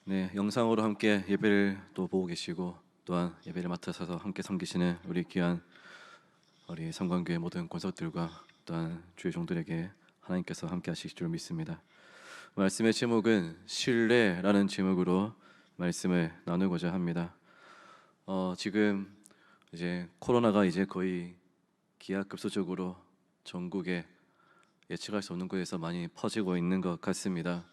네, 영상으로 함께 예배를 또 보고 계시고 또한 예배를 맡아서 함께 섬기시는 우리 귀한 우리 성관교회 모든 권속들과 또한 주의 종들에게 하나님께서 함께 하실 줄 믿습니다. 말씀의 제목은 신뢰라는 제목으로 말씀을 나누고자 합니다. 지금 이제 코로나가 이제 거의 기하급수적으로 전국에 예측할 수 없는 곳에서 많이 퍼지고 있는 것 같습니다.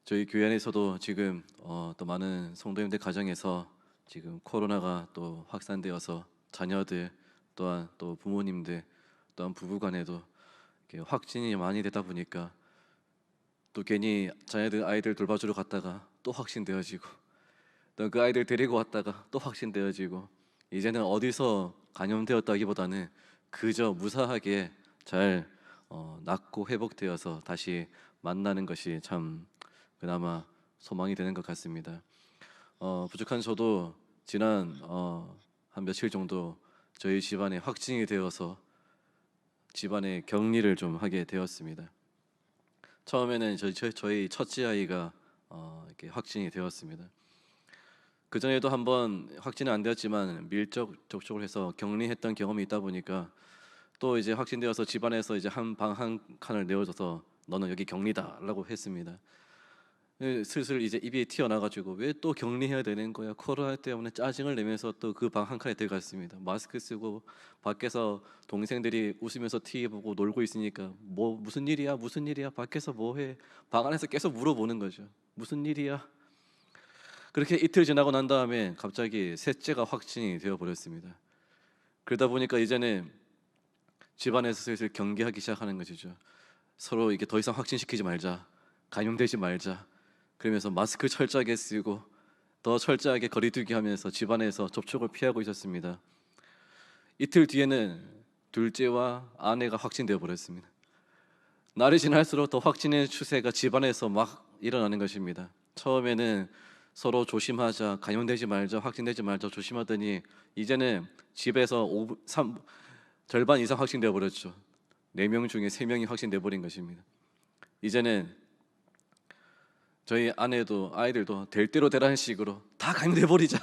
저희 교회 안에서도 지금 또 많은 성도님들 가정에서 지금 코로나가 또 확산되어서 자녀들 또한 또 부모님들 또한 부부간에도 이렇게 확진이 많이 되다 보니까 또 괜히 자녀들 아이들 돌봐주러 갔다가 또 확진되어지고 또 그 아이들 데리고 왔다가 또 확진되어지고 이제는 어디서 감염되었다기보다는 그저 무사하게 잘 낫고 회복되어서 다시 만나는 것이 참 그나마 소망이 되는 것 같습니다. 부족한 저도 지난 한 며칠 정도 저희 집안에 확진이 되어서 집안에 격리를 좀 하게 되었습니다. 처음에는 저희 첫째 아이가 이렇게 확진이 되었습니다. 그 전에도 한번 확진은 안 되었지만 밀접 접촉을 해서 격리했던 경험이 있다 보니까 또 이제 확진되어서 집안에서 이제 한 방 한 칸을 내어줘서 너는 여기 격리다라고 했습니다. 슬슬 이제 입이 튀어나가지고 왜 또 격리해야 되는 거야? 코로나 때문에 짜증을 내면서 또 그 방 한 칸에 들어갔습니다. 마스크 쓰고 밖에서 동생들이 웃으면서 TV 보고 놀고 있으니까 뭐 무슨 일이야? 무슨 일이야? 밖에서 뭐 해? 방 안에서 계속 물어보는 거죠. 무슨 일이야? 그렇게 이틀 지나고 난 다음에 갑자기 셋째가 확진이 되어 버렸습니다. 그러다 보니까 이제는 집안에서 슬슬 경계하기 시작하는 것이죠. 서로 이게 더 이상 확진시키지 말자, 감염되지 말자. 그러면서 마스크 철저하게 쓰고 더 철저하게 거리두기 하면서 집안에서 접촉을 피하고 있었습니다. 이틀 뒤에는 둘째와 아내가 확진되어 버렸습니다. 날이 지날수록 더 확진의 추세가 집안에서 막 일어나는 것입니다. 처음에는 서로 조심하자, 감염되지 말자, 확진되지 말자 조심하더니 이제는 집에서 절반 이상 확진되어 버렸죠. 4명 중에 3명이 확진돼 버린 것입니다. 이제는 저희 아내도 아이들도 될 대로 되라는 식으로 다 감염돼 버리자,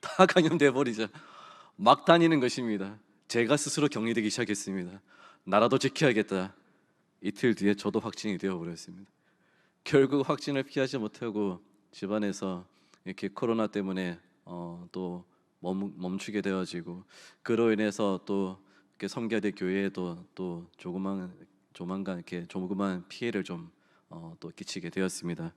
다 감염돼 버리자 막 다니는 것입니다. 제가 스스로 격리되기 시작했습니다. 나라도 지켜야겠다. 이틀 뒤에 저도 확진이 되어 버렸습니다. 결국 확진을 피하지 못하고 집안에서 이렇게 코로나 때문에 또 멈추게 되어지고 그로 인해서 또 이렇게 섬겨야 될 교회에도 또 조만간 이렇게 조그만 피해를 좀 또 끼치게 되었습니다.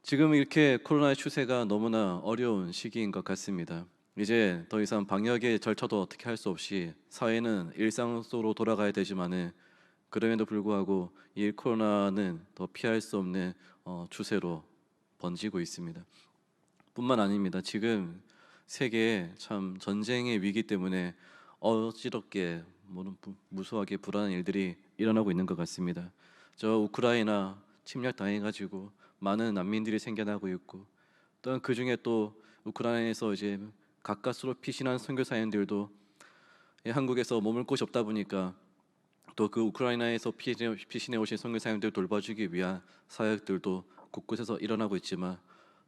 지금 이렇게 코로나의 추세가 너무나 어려운 시기인 것 같습니다. 이제 더 이상 방역의 절차도 어떻게 할 수 없이 사회는 일상 속으로 돌아가야 되지만은 그럼에도 불구하고 이 코로나는 더 피할 수 없는 추세로 번지고 있습니다. 뿐만 아닙니다. 지금 세계에 참 전쟁의 위기 때문에 어지럽게 무수하게 불안한 일들이 일어나고 있는 것 같습니다. 저 우크라이나 침략 당해가지고 많은 난민들이 생겨나고 있고 또한 그 중에 또 우크라이나에서 이제 가까스로 피신한 선교사님들도 한국에서 머물 곳이 없다 보니까 또 그 우크라이나에서 피신해 오신 선교사님들 돌봐주기 위한 사역들도 곳곳에서 일어나고 있지만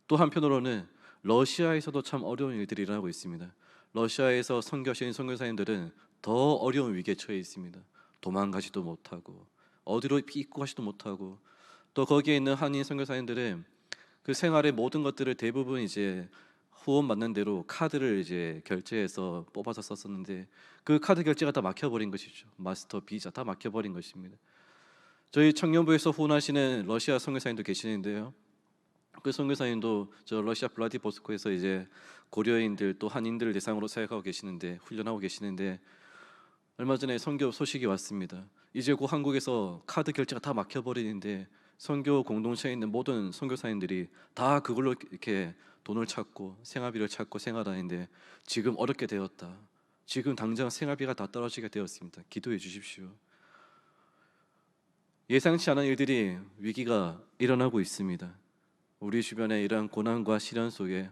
또 한편으로는 러시아에서도 참 어려운 일들이 일어나고 있습니다. 러시아에서 선교하시는 선교사님들은 더 어려운 위기에 처해 있습니다. 도망가지도 못하고 어디로 입국하지도 못하고 또 거기에 있는 한인 선교사님들은 그 생활의 모든 것들을 대부분 이제 후원 받는 대로 카드를 이제 결제해서 뽑아서 썼었는데 그 카드 결제가 다 막혀버린 것이죠. 마스터, 비자 다 막혀버린 것입니다. 저희 청년부에서 후원하시는 러시아 선교사님도 계시는데요. 그 선교사님도 저 러시아 블라디보스토크에서 이제 고려인들 또 한인들을 대상으로 사역하고 계시는데 훈련하고 계시는데 얼마 전에 선교 소식이 왔습니다. 이제 곧 한국에서 카드 결제가 다 막혀버리는데 선교 공동체에 있는 모든 선교사님들이 다 그걸로 이렇게 돈을 찾고 생활비를 찾고 생활하는데 지금 어렵게 되었다. 지금 당장 생활비가 다 떨어지게 되었습니다. 기도해 주십시오. 예상치 않은 일들이 위기가 일어나고 있습니다. 우리 주변에 이러한 고난과 시련 속에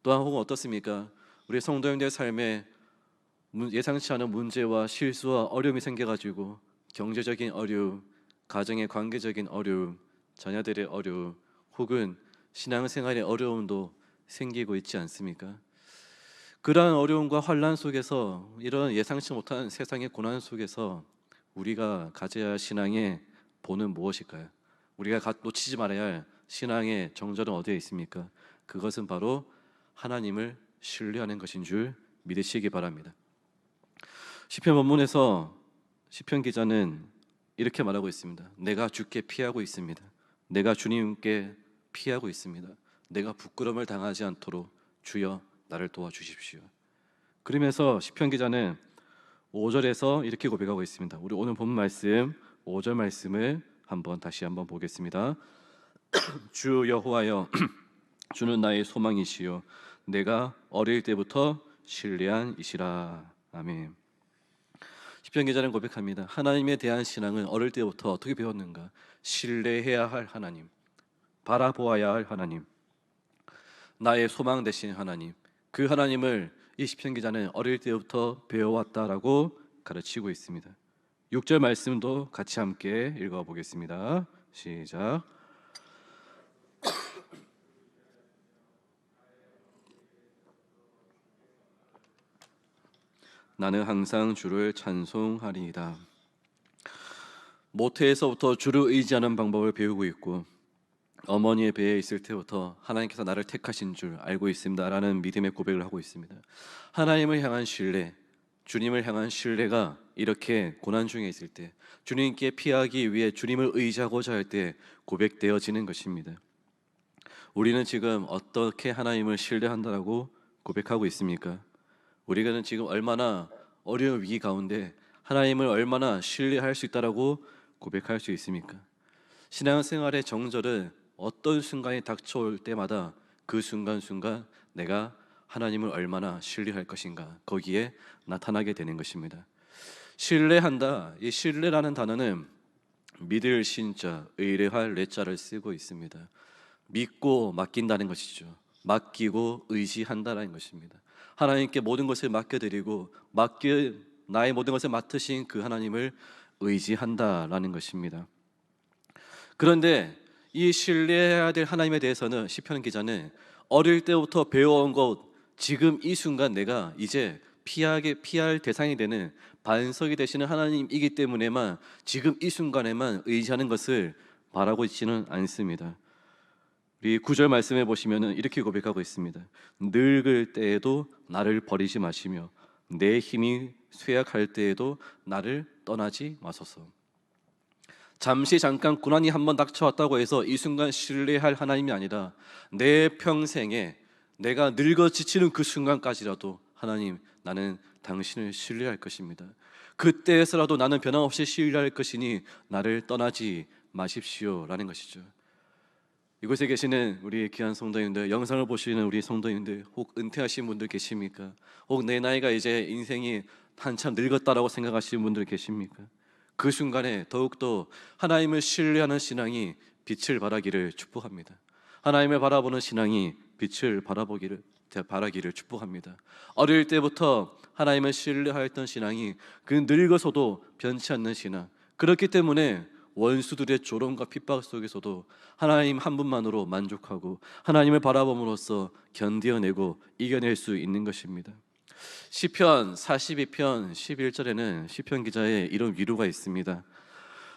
또한 혹은 어떻습니까? 우리 성도님들의 삶에 예상치 않은 문제와 실수와 어려움이 생겨가지고 경제적인 어려움, 가정의 관계적인 어려움, 자녀들의 어려움, 혹은 신앙생활의 어려움도 생기고 있지 않습니까? 그러한 어려움과 환난 속에서, 이런 예상치 못한 세상의 고난 속에서 우리가 가져야 할 신앙의 본은 무엇일까요? 우리가 놓치지 말아야 할 신앙의 정절은 어디에 있습니까? 그것은 바로 하나님을 신뢰하는 것인 줄 믿으시기 바랍니다. 시편 본문에서 시편 기자는 이렇게 말하고 있습니다. 내가 주께 피하고 있습니다. 내가 주님께 피하고 있습니다. 내가 부끄러움을 당하지 않도록 주여 나를 도와주십시오. 그러면서 시편 기자는 5절에서 이렇게 고백하고 있습니다. 우리 오늘 본 말씀 5절 말씀을 다시 한번 보겠습니다. 주 여호와여, 주는 나의 소망이시요 내가 어릴 때부터 신뢰한 이시라. 아멘. 시편 기자는 고백합니다. 하나님에 대한 신앙은 어릴 때부터 어떻게 배웠는가? 신뢰해야 할 하나님, 바라보아야 할 하나님, 나의 소망 되신 하나님, 그 하나님을 이 시편 기자는 어릴 때부터 배워왔다라고 가르치고 있습니다. 6절 말씀도 같이 함께 읽어보겠습니다. 시작. 나는 항상 주를 찬송하리이다. 모태에서부터 주를 의지하는 방법을 배우고 있고, 어머니의 배에 있을 때부터 하나님께서 나를 택하신 줄 알고 있습니다 라는 믿음의 고백을 하고 있습니다. 하나님을 향한 신뢰, 주님을 향한 신뢰가 이렇게 고난 중에 있을 때, 주님께 피하기 위해 주님을 의지하고자 할 때 고백되어지는 것입니다. 우리는 지금 어떻게 하나님을 신뢰한다라고 고백하고 있습니까? 우리가 지금 얼마나 어려운 위기 가운데 하나님을 얼마나 신뢰할 수 있다라고 고백할 수 있습니까? 신앙생활의 정절은 어떤 순간이 닥쳐올 때마다 그 순간순간 내가 하나님을 얼마나 신뢰할 것인가, 거기에 나타나게 되는 것입니다. 신뢰한다, 이 신뢰라는 단어는 믿을 신자, 의뢰할 레자를 쓰고 있습니다. 믿고 맡긴다는 것이죠. 맡기고 의지한다는 것입니다. 하나님께 모든 것을 맡겨드리고 나의 모든 것을 맡으신 그 하나님을 의지한다라는 것입니다. 그런데 이 신뢰해야 될 하나님에 대해서는 시편 기자는 어릴 때부터 배워온 것, 지금 이 순간 내가 이제 피할 대상이 되는 반석이 되시는 하나님이기 때문에만 지금 이 순간에만 의지하는 것을 바라고 있지는 않습니다. 우리 9절 말씀해 보시면 이렇게 고백하고 있습니다. 늙을 때에도 나를 버리지 마시며 내 힘이 쇠약할 때에도 나를 떠나지 마소서. 잠깐 고난이 한번 닥쳐왔다고 해서 이 순간 신뢰할 하나님이 아니라 내 평생에 내가 늙어 지치는 그 순간까지라도 하나님, 나는 당신을 신뢰할 것입니다. 그때에서라도 나는 변함없이 신뢰할 것이니 나를 떠나지 마십시오 라는 것이죠. 이곳에 계시는 우리 귀한 성도님들, 영상을 보시는 우리 성도님들, 혹 은퇴하신 분들 계십니까? 혹 내 나이가 이제 인생이 한참 늙었다라고 생각하시는 분들 계십니까? 그 순간에 더욱더 하나님을 신뢰하는 신앙이 빛을 발하기를 축복합니다. 하나님을 바라보는 신앙이 빛을 바라기를 축복합니다. 어릴 때부터 하나님을 신뢰하였던 신앙이 그 늙어서도 변치 않는 신앙, 그렇기 때문에 원수들의 조롱과 핍박 속에서도 하나님 한 분만으로 만족하고 하나님을 바라봄으로써 견뎌내고 이겨낼 수 있는 것입니다. 시편 42편 11절에는 시편 기자의 이런 위로가 있습니다.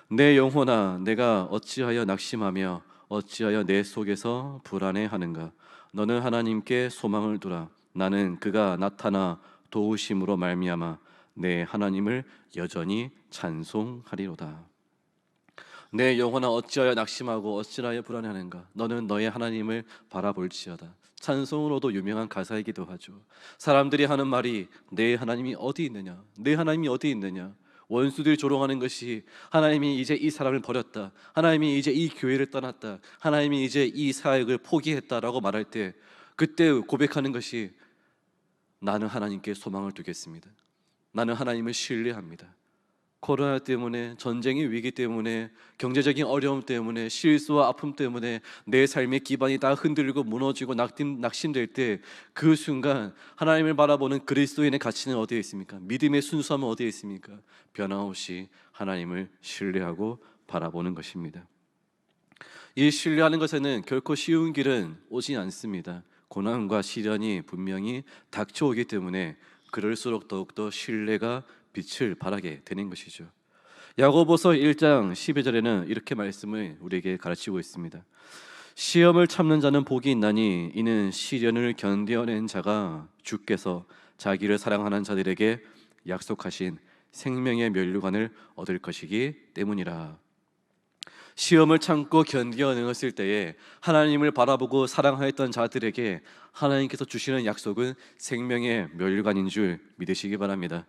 내 영혼아, 내가 어찌하여 낙심하며 어찌하여 내 속에서 불안해하는가? 너는 하나님께 소망을 두라. 나는 그가 나타나 도우심으로 말미암아 내 하나님을 여전히 찬송하리로다. 내 영혼아, 어찌하여 낙심하고 어찌하여 불안해하는가? 너는 너의 하나님을 바라볼지어다. 찬송으로도 유명한 가사이기도 하죠. 사람들이 하는 말이 내 하나님이 어디 있느냐? 내 하나님이 어디 있느냐? 원수들이 조롱하는 것이 하나님이 이제 이 사람을 버렸다, 하나님이 이제 이 교회를 떠났다, 하나님이 이제 이 사역을 포기했다라고 말할 때 그때 고백하는 것이 나는 하나님께 소망을 두겠습니다. 나는 하나님을 신뢰합니다. 코로나 때문에, 전쟁의 위기 때문에, 경제적인 어려움 때문에, 실수와 아픔 때문에 내 삶의 기반이 다 흔들리고 무너지고 낙심될 때 그 순간 하나님을 바라보는 그리스도인의 가치는 어디에 있습니까? 믿음의 순수함은 어디에 있습니까? 변함없이 하나님을 신뢰하고 바라보는 것입니다. 이 신뢰하는 것에는 결코 쉬운 길은 오지 않습니다. 고난과 시련이 분명히 닥쳐오기 때문에 그럴수록 더욱더 신뢰가 빛을 발하게 되는 것이죠. 야고보서 1장 12절에는 이렇게 말씀을 우리에게 가르치고 있습니다. 시험을 참는 자는 복이 있나니 이는 시련을 견뎌낸 자가 주께서 자기를 사랑하는 자들에게 약속하신 생명의 면류관을 얻을 것이기 때문이라. 시험을 참고 견뎌냈을 때에 하나님을 바라보고 사랑하였던 자들에게 하나님께서 주시는 약속은 생명의 면류관인 줄 믿으시기 바랍니다.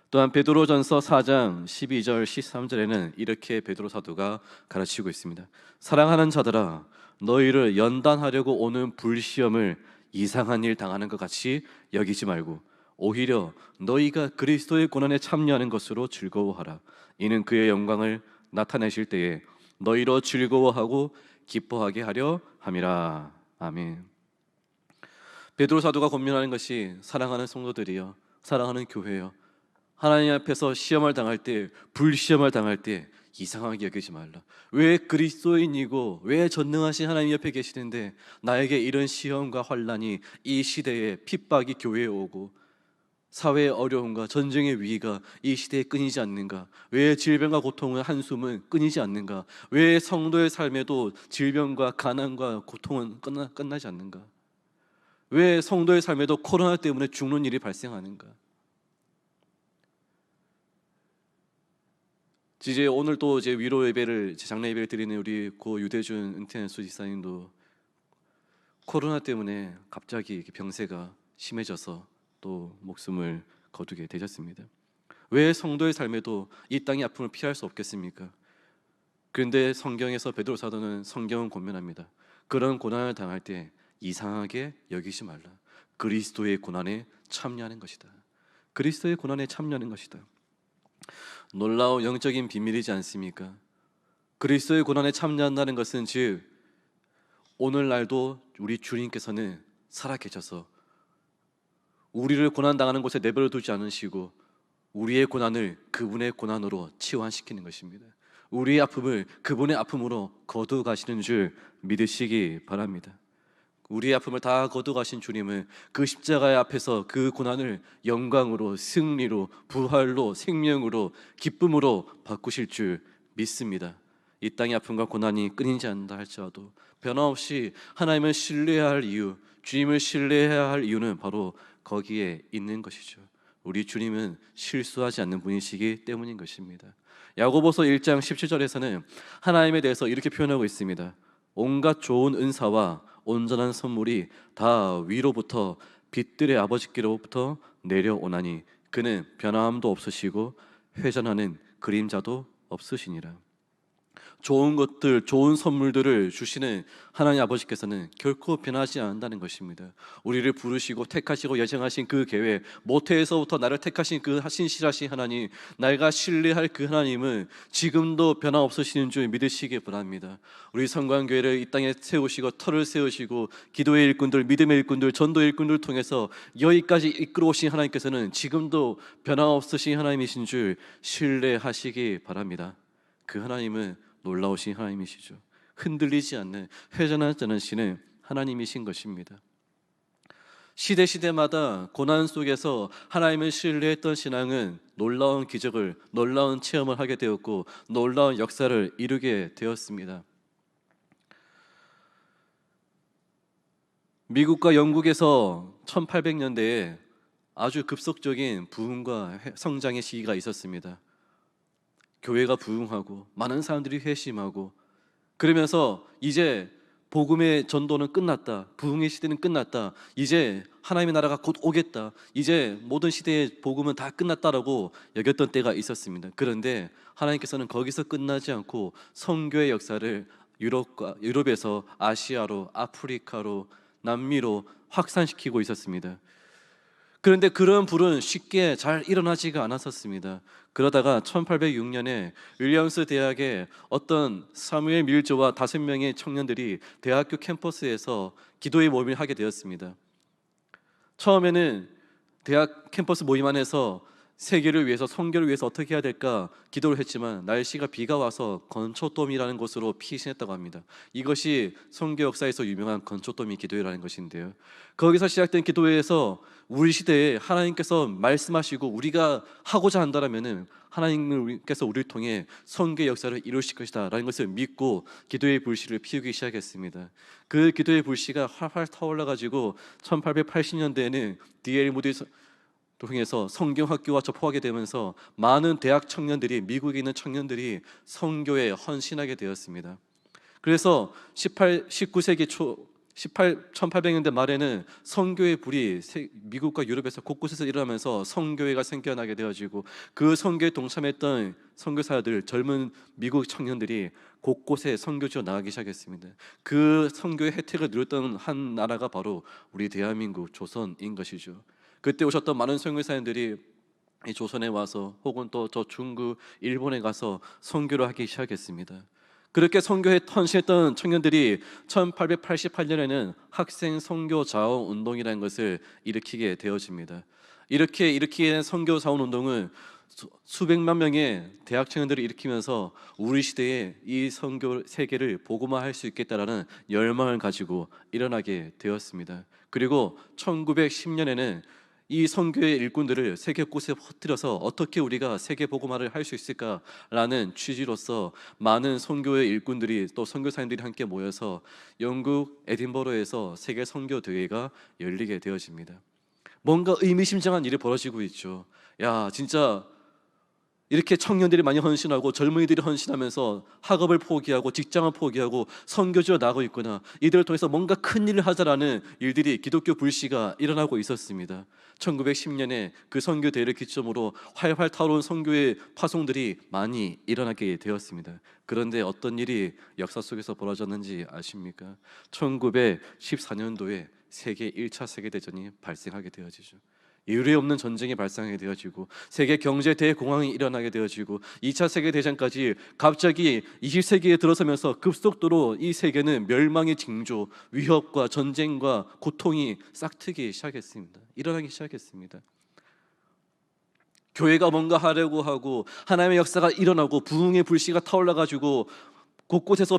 또한 베드로전서 4장 12절 13절에는 이렇게 베드로 사도가 가르치고 있습니다. 사랑하는 자들아, 너희를 연단하려고 오는 불시험을 이상한 일 당하는 것 같이 여기지 말고 오히려 너희가 그리스도의 고난에 참여하는 것으로 즐거워하라. 이는 그의 영광을 나타내실 때에 너희로 즐거워하고 기뻐하게 하려 함이라. 아멘. 베드로 사도가 권면하는 것이 사랑하는 성도들이여, 사랑하는 교회여, 하나님 앞에서 시험을 당할 때, 불시험을 당할 때 이상하게 여기지 말라. 왜 그리스도인이고 왜 전능하신 하나님 옆에 계시는데 나에게 이런 시험과 환난이, 이 시대에 핍박이 교회에 오고 사회의 어려움과 전쟁의 위기가 이 시대에 끊이지 않는가? 왜 질병과 고통의 한숨은 끊이지 않는가? 왜 성도의 삶에도 질병과 가난과 고통은 끝나지 않는가? 왜 성도의 삶에도 코로나 때문에 죽는 일이 발생하는가? 이제 오늘 또 이제 위로 예배를, 장례 예배를 드리는 우리 고 유대준 은퇴한 수지사님도 코로나 때문에 갑자기 이렇게 병세가 심해져서 또 목숨을 거두게 되셨습니다. 왜 성도의 삶에도 이 땅의 아픔을 피할 수 없겠습니까? 그런데 성경에서 베드로 사도는 성경은 권면합니다. 그런 고난을 당할 때 이상하게 여기지 말라. 그리스도의 고난에 참여하는 것이다. 그리스도의 고난에 참여하는 것이다. 놀라운 영적인 비밀이지 않습니까? 그리스도의 고난에 참여한다는 것은 즉 오늘날도 우리 주님께서는 살아계셔서 우리를 고난당하는 곳에 내버려 두지 않으시고 우리의 고난을 그분의 고난으로 치유시키는 것입니다. 우리의 아픔을 그분의 아픔으로 거두가시는 줄 믿으시기 바랍니다. 우리의 아픔을 다 거두가신 주님은 그 십자가의 앞에서 그 고난을 영광으로, 승리로, 부활로, 생명으로, 기쁨으로 바꾸실 줄 믿습니다. 이 땅의 아픔과 고난이 끊이지 않는다 할지라도 변함없이 하나님을 신뢰해야 할 이유, 주님을 신뢰해야 할 이유는 바로 거기에 있는 것이죠. 우리 주님은 실수하지 않는 분이시기 때문인 것입니다. 야고보서 1장 17절에서는 하나님에 대해서 이렇게 표현하고 있습니다. 온갖 좋은 은사와 온전한 선물이 다 위로부터 빛들의 아버지께로부터 내려오나니 그는 변함도 없으시고 회전하는 그림자도 없으시니라. 좋은 것들, 좋은 선물들을 주시는 하나님 아버지께서는 결코 변하지 않는다는 것입니다. 우리를 부르시고 택하시고 예정하신 그 계획, 모태에서부터 나를 택하신 그 신실하신 하나님, 내가 신뢰할 그 하나님은 지금도 변함없으시는 줄 믿으시기 바랍니다. 우리 성광교회를 이 땅에 세우시고 터를 세우시고 기도의 일꾼들, 믿음의 일꾼들, 전도의 일꾼들을 통해서 여기까지 이끌어오신 하나님께서는 지금도 변함없으신 하나님이신 줄 신뢰하시기 바랍니다. 그 하나님은 놀라우신 하나님이시죠. 흔들리지 않는, 회전하지 않으시는 하나님이신 것입니다. 시대마다 고난 속에서 하나님을 신뢰했던 신앙은 놀라운 기적을, 놀라운 체험을 하게 되었고 놀라운 역사를 이루게 되었습니다. 미국과 영국에서 1800년대에 아주 급속적인 부흥과 성장의 시기가 있었습니다. 교회가 부흥하고 많은 사람들이 회심하고 그러면서 이제 복음의 전도는 끝났다, 부흥의 시대는 끝났다, 이제 하나님의 나라가 곧 오겠다, 이제 모든 시대의 복음은 다 끝났다라고 여겼던 때가 있었습니다. 그런데 하나님께서는 거기서 끝나지 않고 선교의 역사를 유럽에서 아시아로, 아프리카로, 남미로 확산시키고 있었습니다. 그런데 그런 불은 쉽게 잘 일어나지가 않았었습니다. 그러다가 1806년에 윌리엄스 대학의 어떤 사무엘 밀저와 5명의 청년들이 대학교 캠퍼스에서 기도의 모임을 하게 되었습니다. 처음에는 대학 캠퍼스 모임 안에서 세계를 위해서, 선교를 위해서 어떻게 해야 될까 기도를 했지만 날씨가 비가 와서 건초돔이라는 곳으로 피신했다고 합니다. 이것이 선교 역사에서 유명한 건초돔이 기도회라는 것인데요, 거기서 시작된 기도회에서 우리 시대에 하나님께서 말씀하시고 우리가 하고자 한다라면은 하나님께서 우리를 통해 선교 역사를 이루실 것이다 라는 것을 믿고 기도의 불씨를 피우기 시작했습니다. 그 기도의 불씨가 활활 타올라 가지고 1880년대에는 D.L. 무디 통해서 성경학교와 접하게 되면서 많은 대학 청년들이, 미국에 있는 청년들이 선교에 헌신하게 되었습니다. 그래서 19세기 초 1800년대 말에는 선교의 불이 미국과 유럽에서 곳곳에서 일어나면서 선교회가 생겨나게 되어지고, 그 선교에 동참했던 선교사들, 젊은 미국 청년들이 곳곳에 선교지로 나가기 시작했습니다. 그 선교의 혜택을 누렸던 한 나라가 바로 우리 대한민국 조선인 것이죠. 그때 오셨던 많은 선교사님들이 이 조선에 와서 혹은 또 저 중국, 일본에 가서 선교를 하기 시작했습니다. 그렇게 선교에 헌신했던 청년들이 1888년에는 학생 선교 자원 운동이라는 것을 일으키게 되어집니다. 이렇게 일으키게 된 선교 자원 운동은 수백만 명의 대학 청년들을 일으키면서 우리 시대에 이 선교 세계를 복음화할 수 있겠다라는 열망을 가지고 일어나게 되었습니다. 그리고 1910년에는 이 선교의 일꾼들을 세계 곳에 퍼뜨려서 어떻게 우리가 세계 복음화를 할 수 있을까라는 취지로서 많은 선교의 일꾼들이, 또 선교사님들이 함께 모여서 영국 에딘버러에서 세계 선교 대회가 열리게 되어집니다. 뭔가 의미심장한 일이 벌어지고 있죠. 야, 진짜 이렇게 청년들이 많이 헌신하고 젊은이들이 헌신하면서 학업을 포기하고 직장을 포기하고 선교지로 나가고 있구나, 이들을 통해서 뭔가 큰 일을 하자라는 일들이, 기독교 불씨가 일어나고 있었습니다. 1910년에 그 선교 대회를 기점으로 활활 타오른 선교의 파송들이 많이 일어나게 되었습니다. 그런데 어떤 일이 역사 속에서 벌어졌는지 아십니까? 1914년도에 세계 1차 세계대전이 발생하게 되어지죠. 이유리 없는 전쟁이 발생하게 되어지고, 세계 경제 대공황이 일어나게 되어지고, 2차 세계대전까지 갑자기 20세기에 들어서면서 급속도로 이 세계는 멸망의 징조, 위협과 전쟁과 고통이 싹트기 시작했습니다. 일어나기 시작했습니다. 교회가 뭔가 하려고 하고 하나님의 역사가 일어나고 부흥의 불씨가 타올라가지고 곳곳에서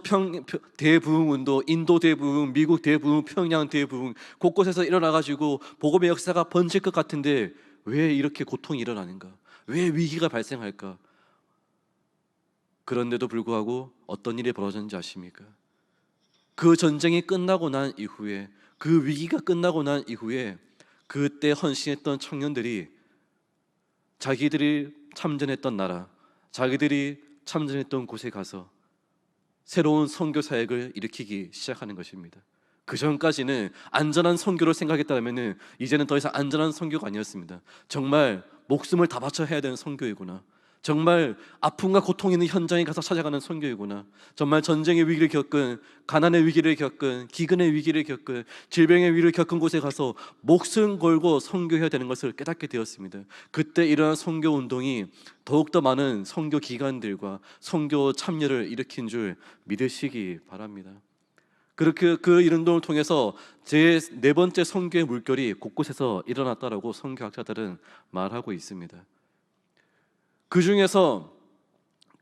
대부흥 운동, 인도 대부흥, 미국 대부흥, 평양 대부흥, 곳곳에서 일어나가지고 복음의 역사가 번질 것 같은데 왜 이렇게 고통이 일어나는가? 왜 위기가 발생할까? 그런데도 불구하고 어떤 일이 벌어졌는지 아십니까? 그 전쟁이 끝나고 난 이후에, 그 위기가 끝나고 난 이후에 그때 헌신했던 청년들이 자기들이 참전했던 나라, 자기들이 참전했던 곳에 가서 새로운 선교 사역을 일으키기 시작하는 것입니다. 그 전까지는 안전한 선교를 생각했다면 이제는 더 이상 안전한 선교가 아니었습니다. 정말 목숨을 다 바쳐 해야 되는 선교이구나, 정말 아픔과 고통 있는 현장에 가서 찾아가는 선교이구나, 정말 전쟁의 위기를 겪은, 가난의 위기를 겪은, 기근의 위기를 겪은, 질병의 위기를 겪은 곳에 가서 목숨 걸고 선교해야 되는 것을 깨닫게 되었습니다. 그때 일어난 선교 운동이 더욱더 많은 선교 기관들과 선교 참여를 일으킨 줄 믿으시기 바랍니다. 그렇게 그 운동을 통해서 제 네 번째 선교의 물결이 곳곳에서 일어났다라고 선교학자들은 말하고 있습니다. 그 중에서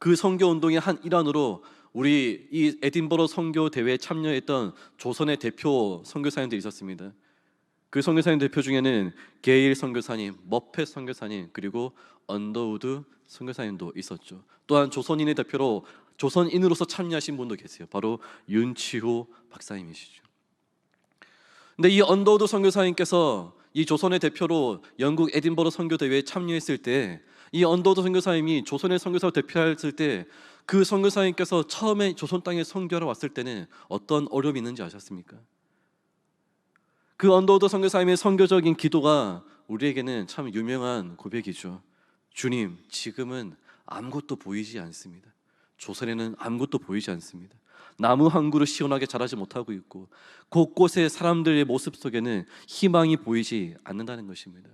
그 선교 운동의 한 일환으로 우리 이 에딘버러 선교 대회에 참여했던 조선의 대표 선교사님들이 있었습니다. 그 선교사님 대표 중에는 게일 선교사님, 머펫 선교사님, 그리고 언더우드 선교사님도 있었죠. 또한 조선인의 대표로, 조선인으로서 참여하신 분도 계세요. 바로 윤치호 박사님이시죠. 근데 이 언더우드 선교사님께서 이 조선의 대표로 영국 에딘버러 선교 대회에 참여했을 때, 이 언더우드 선교사님이 조선의 선교사를 대표했을 때, 그 선교사님께서 처음에 조선 땅에 선교하러 왔을 때는 어떤 어려움이 있는지 아셨습니까? 그 언더우드 선교사님의 선교적인 기도가 우리에게는 참 유명한 고백이죠. 주님, 지금은 아무것도 보이지 않습니다. 조선에는 아무것도 보이지 않습니다. 나무 한 그루 시원하게 자라지 못하고 있고, 곳곳에 사람들의 모습 속에는 희망이 보이지 않는다는 것입니다.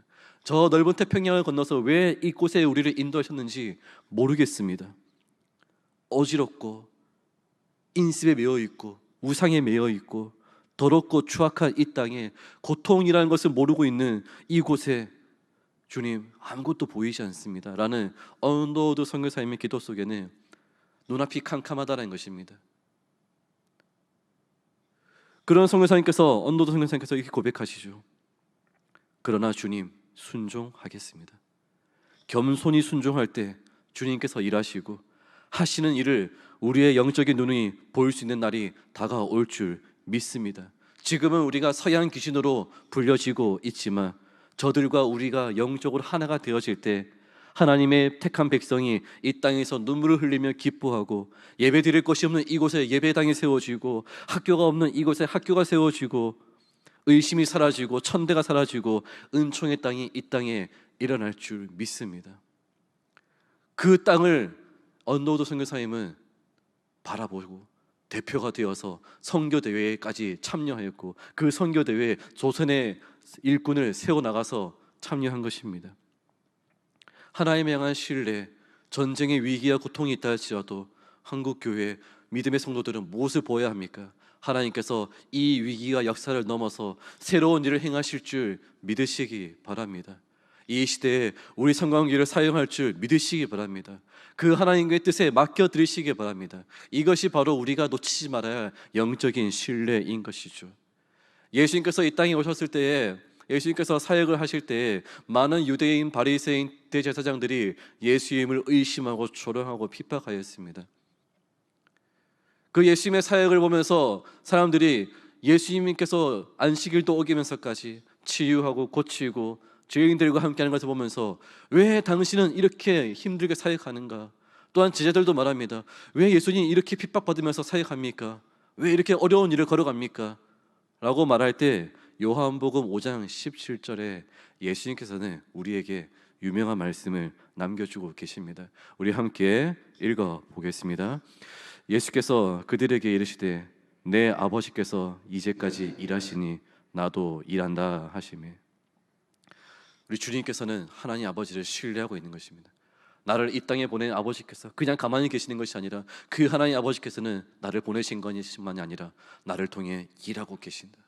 저 넓은 태평양을 건너서 왜 이곳에 우리를 인도하셨는지 모르겠습니다. 어지럽고 인습에 매여 있고 우상에 매여 있고 더럽고 추악한 이 땅에 고통이라는 것을 모르고 있는 이곳에 주님 아무것도 보이지 않습니다 라는 언더우드 선교사님의 기도 속에는 눈앞이 캄캄하다는 것입니다. 그런 선교사님께서 언더우드 선교사님께서 이렇게 고백하시죠. 그러나 주님 순종하겠습니다. 겸손히 순종할 때 주님께서 일하시고 하시는 일을 우리의 영적인 눈이 볼 수 있는 날이 다가올 줄 믿습니다. 지금은 우리가 서양 귀신으로 불려지고 있지만 저들과 우리가 영적으로 하나가 되어질 때 하나님의 택한 백성이 이 땅에서 눈물을 흘리며 기뻐하고 예배드릴 곳이 없는 이곳에 예배당이 세워지고 학교가 없는 이곳에 학교가 세워지고 의심이 사라지고 천대가 사라지고 은총의 땅이 이 땅에 일어날 줄 믿습니다. 그 땅을 언더우드 선교사님은 바라보고 대표가 되어서 선교대회까지 참여하였고 그 선교대회에 조선의 일꾼을 세워나가서 참여한 것입니다. 하나님에 향한 신뢰, 전쟁의 위기와 고통이 있다 할지라도 한국교회 믿음의 성도들은 무엇을 보아야 합니까? 하나님께서 이 위기와 역사를 넘어서 새로운 일을 행하실 줄 믿으시기 바랍니다. 이 시대에 우리 성광교회를 사용할 줄 믿으시기 바랍니다. 그 하나님의 뜻에 맡겨드리시기 바랍니다. 이것이 바로 우리가 놓치지 말아야 할 영적인 신뢰인 것이죠. 예수님께서 이 땅에 오셨을 때에 예수님께서 사역을 하실 때에 많은 유대인 바리새인 대제사장들이 예수님을 의심하고 조롱하고 핍박하였습니다. 그 예수님의 사역을 보면서 사람들이 예수님께서 안식일도 어기면서까지 치유하고 고치고 죄인들과 함께하는 것을 보면서 왜 당신은 이렇게 힘들게 사역하는가? 또한 제자들도 말합니다. 왜 예수님이 이렇게 핍박받으면서 사역합니까? 왜 이렇게 어려운 일을 걸어갑니까? 라고 말할 때 요한복음 5장 17절에 예수님께서는 우리에게 유명한 말씀을 남겨주고 계십니다. 우리 함께 읽어보겠습니다. 예수께서 그들에게 이르시되 내 아버지께서 이제까지 일하시니 나도 일한다 하시매. 우리 주님께서는 하나님 아버지를 신뢰하고 있는 것입니다. 나를 이 땅에 보낸 아버지께서 그냥 가만히 계시는 것이 아니라 그 하나님 아버지께서는 나를 보내신 것만이 아니라 나를 통해 일하고 계신다.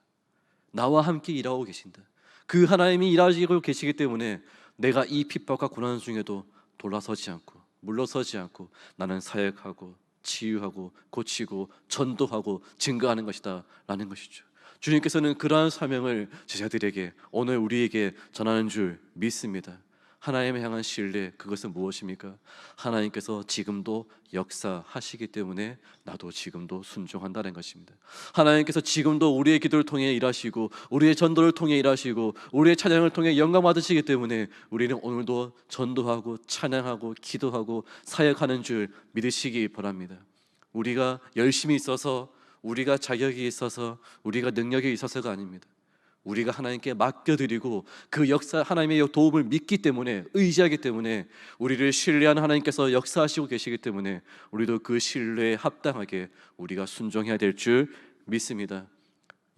나와 함께 일하고 계신다. 그 하나님이 일하시고 계시기 때문에 내가 이 핍박과 고난 중에도 돌아서지 않고 물러서지 않고 나는 사역하고 치유하고 고치고 전도하고 증거하는 것이다 라는 것이죠. 주님께서는 그러한 사명을 제자들에게 오늘 우리에게 전하는 줄 믿습니다. 하나님을 향한 신뢰, 그것은 무엇입니까? 하나님께서 지금도 역사하시기 때문에 나도 지금도 순종한다는 것입니다. 하나님께서 지금도 우리의 기도를 통해 일하시고 우리의 전도를 통해 일하시고 우리의 찬양을 통해 영광 받으시기 때문에 우리는 오늘도 전도하고 찬양하고 기도하고 사역하는 줄 믿으시기 바랍니다. 우리가 열심히 있어서, 우리가 자격이 있어서, 우리가 능력이 있어서가 아닙니다. 우리가 하나님께 맡겨드리고 그 역사, 하나님의 도움을 믿기 때문에, 의지하기 때문에, 우리를 신뢰하는 하나님께서 역사하시고 계시기 때문에 우리도 그 신뢰에 합당하게 우리가 순종해야 될 줄 믿습니다.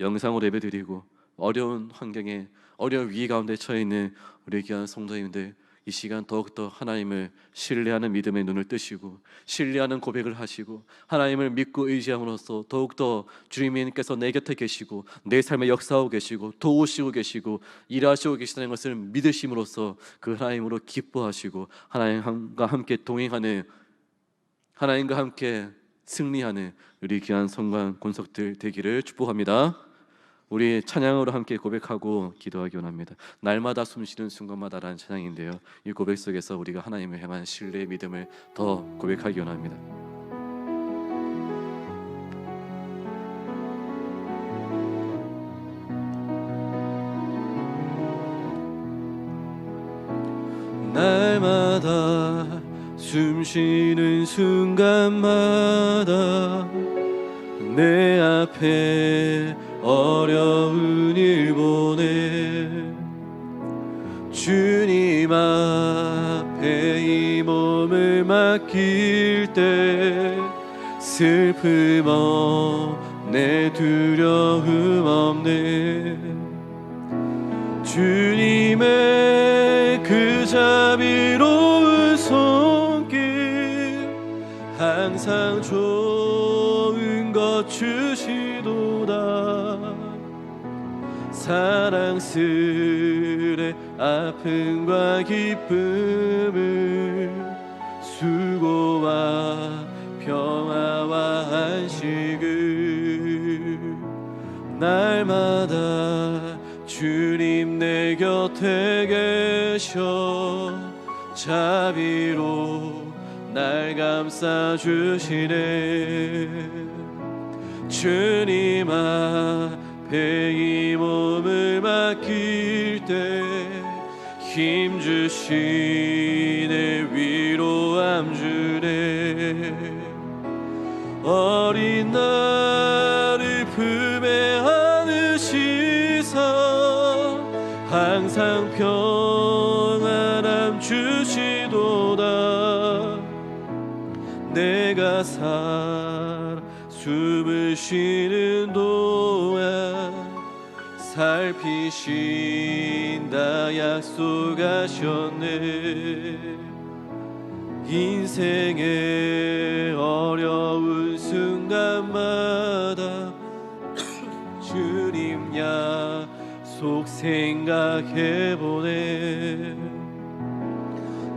영상으로 예배드리고 어려운 환경에, 어려운 위기 가운데 처해 있는 우리 귀한 성도님들, 이 시간 더욱더 하나님을 신뢰하는 믿음의 눈을 뜨시고 신뢰하는 고백을 하시고 하나님을 믿고 의지함으로써 더욱더 주님께서 내 곁에 계시고 내 삶에 역사하고 계시고 도우시고 계시고 일하시고 계시다는 것을 믿으심으로써 그 하나님으로 기뻐하시고 하나님과 함께 동행하는, 하나님과 함께 승리하는 우리 귀한 성관 권속들 되기를 축복합니다. 우리 찬양으로 함께 고백하고 기도하기 원합니다. 날마다 숨쉬는 순간마다라는 찬양인데요, 이 고백 속에서 우리가 하나님을 향한 신뢰의 믿음을 더 고백하기 원합니다. 날마다 숨쉬는 순간마다 내 앞에 어려운 일 보내 주님 앞에 이 몸을 맡길 때 슬픔 없네, 두려움 없네. 주님의 그 자비로운 손길 항상 좋은 것 주시도다. 사랑스레 아픔과 기쁨을 수고와 평화와 안식을 날마다 주님 내 곁에 계셔 자비로 날 감싸주시네. 주님 앞에 이 몸을 맡길 때 힘주시네 위로함 주네. 어린 나를 품에 안으시사 항상 평안함 주시도다. 내가 살아 숨을 쉬는 동안 살피신다 약속하셨네. 인생의 어려운 순간마다 주님 약속 생각해보네.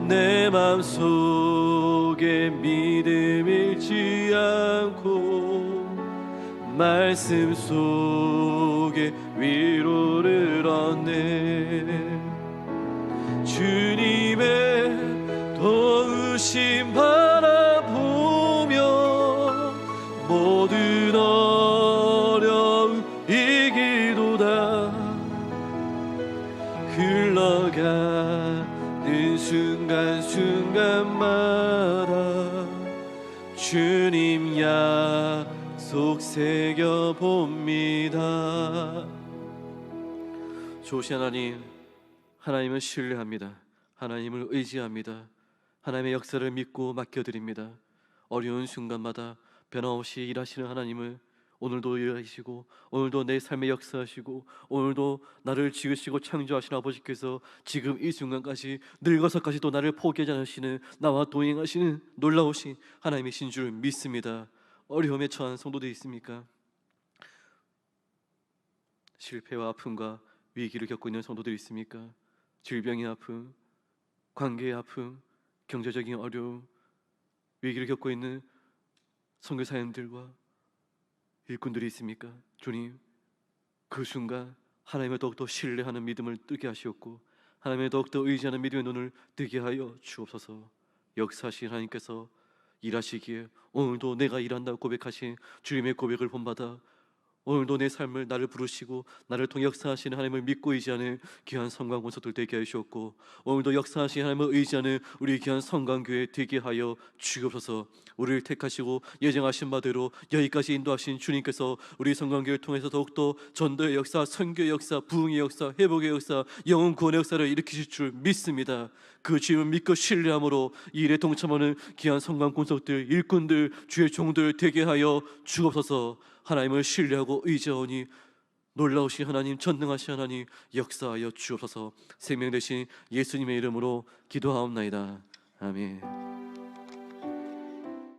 내 맘속에 믿음 잃지 않고 말씀 속에 위로를 얻네. 주님의 도우심 바라보며 모든 어려움 이기도다. 흘러가는 순간순간마다 주님 약속 새겨봅니다. 좋으신 하나님, 하나님을 신뢰합니다. 하나님을 의지합니다. 하나님의 역사를 믿고 맡겨드립니다. 어려운 순간마다 변함없이 일하시는 하나님을 오늘도 일하시고 오늘도 내 삶에 역사하시고 오늘도 나를 지으시고 창조하신 아버지께서 지금 이 순간까지 늙어서까지도 나를 포기하지 않으시는 나와 동행하시는 놀라우신 하나님이신 줄 믿습니다. 어려움에 처한 성도들이 있습니까? 실패와 아픔과 위기를 겪고 있는 성도들이 있습니까? 질병의 아픔, 관계의 아픔, 경제적인 어려움, 위기를 겪고 있는 선교사님들과 일꾼들이 있습니까? 주님, 그 순간 하나님을 더욱더 신뢰하는 믿음을 뜨게 하시옵고 하나님을 더욱더 의지하는 믿음의 눈을 뜨게 하여 주옵소서. 역사하신 하나님께서 일하시기에 오늘도 내가 일한다고 고백하신 주님의 고백을 본받아 오늘도 내 삶을 나를 부르시고 나를 통해 역사하시는 하나님을 믿고 의지하는 귀한 성광권소들 되게 하시옵고 오늘도 역사하시는 하나님을 의지하는 우리 귀한 성광교회 되게 하여 주옵소서. 우리를 택하시고 예정하신 바대로 여기까지 인도하신 주님께서 우리 성광교회를 통해서 더욱더 전도의 역사, 선교의 역사, 부흥의 역사, 회복의 역사, 영혼 구원의 역사를 일으키실 줄 믿습니다. 그 주님을 믿고 신뢰함으로 이 일에 동참하는 귀한 성광권속들, 일꾼들, 주의 종들 되게 하여 주옵소서. 하나님을 신뢰하고 의지하오니 놀라우신 하나님, 전능하신 하나님 역사하여 주옵소서. 생명 되신 예수님의 이름으로 기도하옵나이다. 아멘.